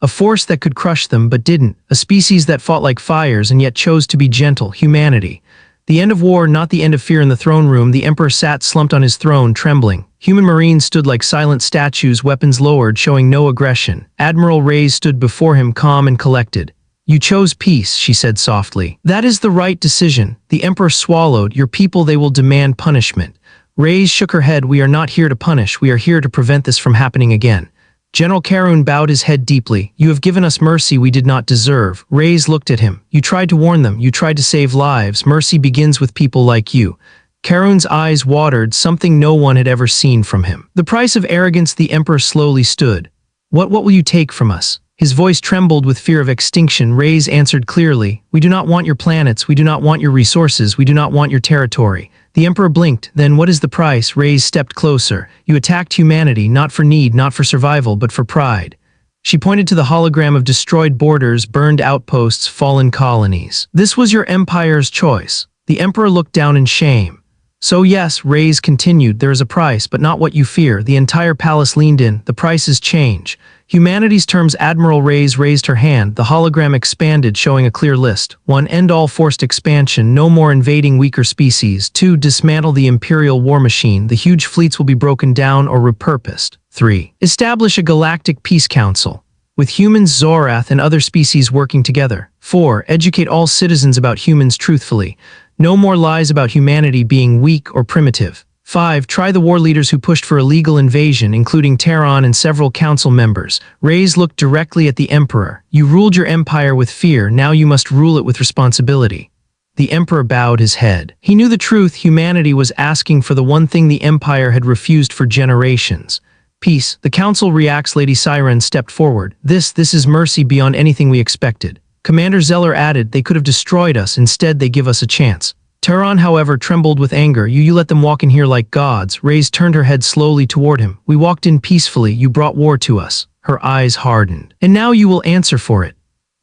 A force that could crush them but didn't. A species that fought like fires and yet chose to be gentle. Humanity. The end of war, not the end of fear. In the throne room, the Emperor sat slumped on his throne, trembling. Human Marines stood like silent statues, weapons lowered, showing no aggression. Admiral Reyes stood before him, calm and collected. "You chose peace," she said softly. "That is the right decision." The Emperor swallowed. "Your people, they will demand punishment." Reyes shook her head. "We are not here to punish. We are here to prevent this from happening again." General Karun bowed his head deeply. "You have given us mercy we did not deserve." Reyes looked at him. "You tried to warn them. You tried to save lives. Mercy begins with people like you." Karun's eyes watered, something no one had ever seen from him. "The price of arrogance." The Emperor slowly stood. What will you take from us?" His voice trembled with fear of extinction. Reyes answered clearly, "We do not want your planets. We do not want your resources. We do not want your territory." The Emperor blinked. "Then what is the price?" Reyes stepped closer. "You attacked humanity, not for need, not for survival, but for pride." She pointed to the hologram of destroyed borders, burned outposts, fallen colonies. "This was your empire's choice." The Emperor looked down in shame. "So yes," Reyes continued, "there is a price, but not what you fear." The entire palace leaned in. "The price is change. Humanity's terms." Admiral Reyes raised her hand. The hologram expanded, showing a clear list. 1. End all forced expansion. No more invading weaker species. 2. Dismantle the imperial war machine. The huge fleets will be broken down or repurposed. 3. Establish a galactic peace council, with humans, Zorath, and other species working together. 4. Educate all citizens about humans truthfully. No more lies about humanity being weak or primitive. 5. Try the war leaders who pushed for illegal invasion, including Terran and several council members. Reyes looked directly at the Emperor. "You ruled your empire with fear, now you must rule it with responsibility." The Emperor bowed his head. He knew the truth. Humanity was asking for the one thing the Empire had refused for generations: peace. The council reacts. Lady Siren stepped forward. This is mercy beyond anything we expected." Commander Zeller added, "They could have destroyed us. Instead, they give us a chance." Terran, however, trembled with anger. You let them walk in here like gods." Reyes turned her head slowly toward him. "We walked in peacefully. You brought war to us." Her eyes hardened. "And now you will answer for it."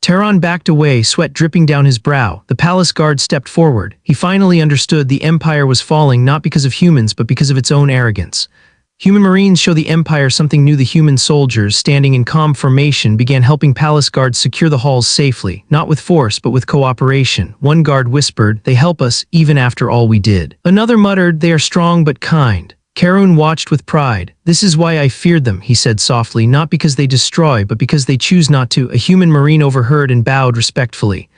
Terran backed away, sweat dripping down his brow. The palace guard stepped forward. He finally understood. The Empire was falling not because of humans, but because of its own arrogance. Human Marines show the Empire something new. The human soldiers, standing in calm formation, began helping palace guards secure the halls safely, not with force but with cooperation. One guard whispered, "They help us, even after all we did." Another muttered, "They are strong but kind." Karun watched with pride. "This is why I feared them," he said softly, "not because they destroy, but because they choose not to." A human Marine overheard and bowed respectfully.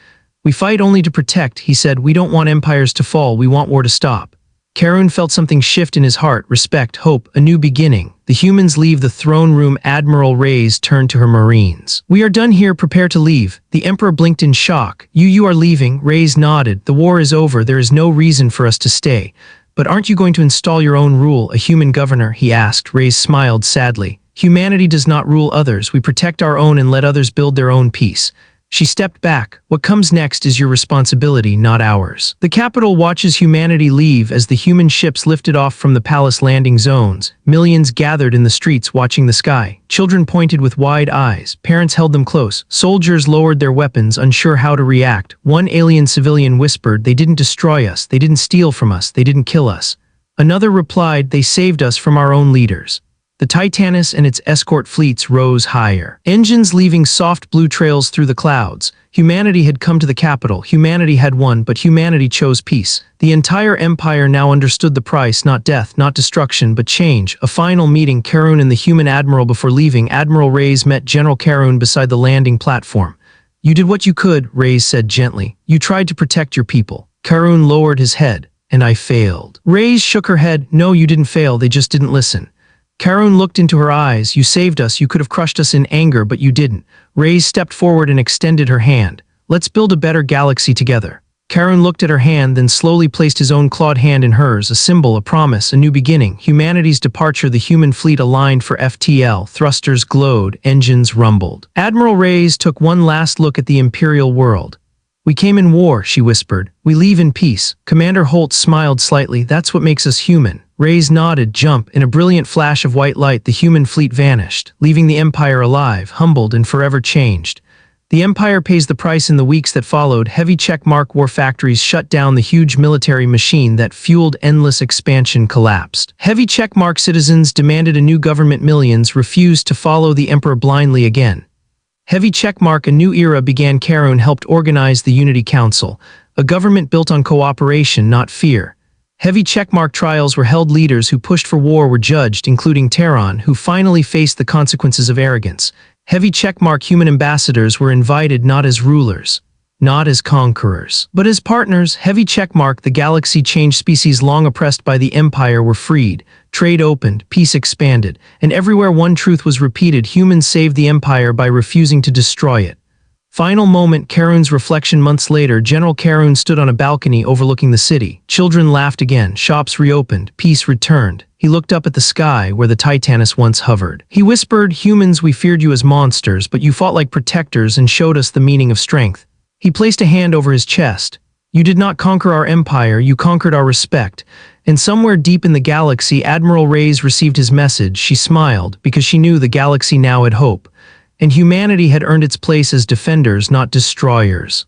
"We fight only to protect," he said. "We don't want empires to fall, we want war to stop." Karun felt something shift in his heart, respect, hope, a new beginning. The humans leave the throne room. Admiral Reyes turned to her Marines. "We are done here, prepare to leave." The Emperor blinked in shock. You are leaving?" Reyes nodded. "The war is over, there is no reason for us to stay." "But aren't you going to install your own rule, a human governor?" he asked. Reyes smiled sadly. "Humanity does not rule others, we protect our own and let others build their own peace." She stepped back. "What comes next is your responsibility, not ours." The capital watches humanity leave as the human ships lifted off from the palace landing zones. Millions gathered in the streets watching the sky. Children pointed with wide eyes. Parents held them close. Soldiers lowered their weapons, unsure how to react. One alien civilian whispered, "They didn't destroy us, they didn't steal from us, they didn't kill us." Another replied, "They saved us from our own leaders." The Titanus and its escort fleets rose higher. Engines leaving soft blue trails through the clouds. Humanity had come to the capital. Humanity had won, but humanity chose peace. The entire empire now understood the price, not death, not destruction, but change. A final meeting. Karun and the human admiral. Before leaving, Admiral Reyes met General Karun beside the landing platform. "You did what you could," Reyes said gently. "You tried to protect your people." Karun lowered his head. "And I failed." Reyes shook her head. "No, you didn't fail, they just didn't listen." Karun looked into her eyes. "You saved us, you could have crushed us in anger, but you didn't." Reyes stepped forward and extended her hand. "Let's build a better galaxy together." Karun looked at her hand, then slowly placed his own clawed hand in hers, a symbol, a promise, a new beginning. Humanity's departure. The human fleet aligned for FTL. Thrusters glowed, engines rumbled. Admiral Reyes took one last look at the Imperial world. "We came in war," she whispered. "We leave in peace." Commander Holt smiled slightly. "That's what makes us human." Reyes nodded. Jump. In a brilliant flash of white light, the human fleet vanished, leaving the Empire alive, humbled, and forever changed. The Empire pays the price in the weeks that followed. Heavy checkmark war factories shut down. The huge military machine that fueled endless expansion collapsed. Heavy checkmark citizens demanded a new government. Millions refused to follow the Emperor blindly again. Heavy checkmark. A new era began. Karun helped organize the Unity Council, a government built on cooperation, not fear. Heavy checkmark trials were held. Leaders who pushed for war were judged, including Terran, who finally faced the consequences of arrogance. Heavy checkmark. Human ambassadors were invited not as rulers, not as conquerors, but as partners. Heavy checkmark. The galaxy changed. Species long oppressed by the Empire were freed. Trade opened, peace expanded, and everywhere one truth was repeated: humans saved the Empire by refusing to destroy it. Final moment. Karun's reflection. Months later, General Karun stood on a balcony overlooking the city. Children laughed again, shops reopened, peace returned. He looked up at the sky where the Titanus once hovered. He whispered, "Humans, we feared you as monsters, but you fought like protectors and showed us the meaning of strength." He placed a hand over his chest. "You did not conquer our empire, you conquered our respect." And somewhere deep in the galaxy, Admiral Reyes received his message. She smiled, because she knew the galaxy now had hope. And humanity had earned its place as defenders, not destroyers.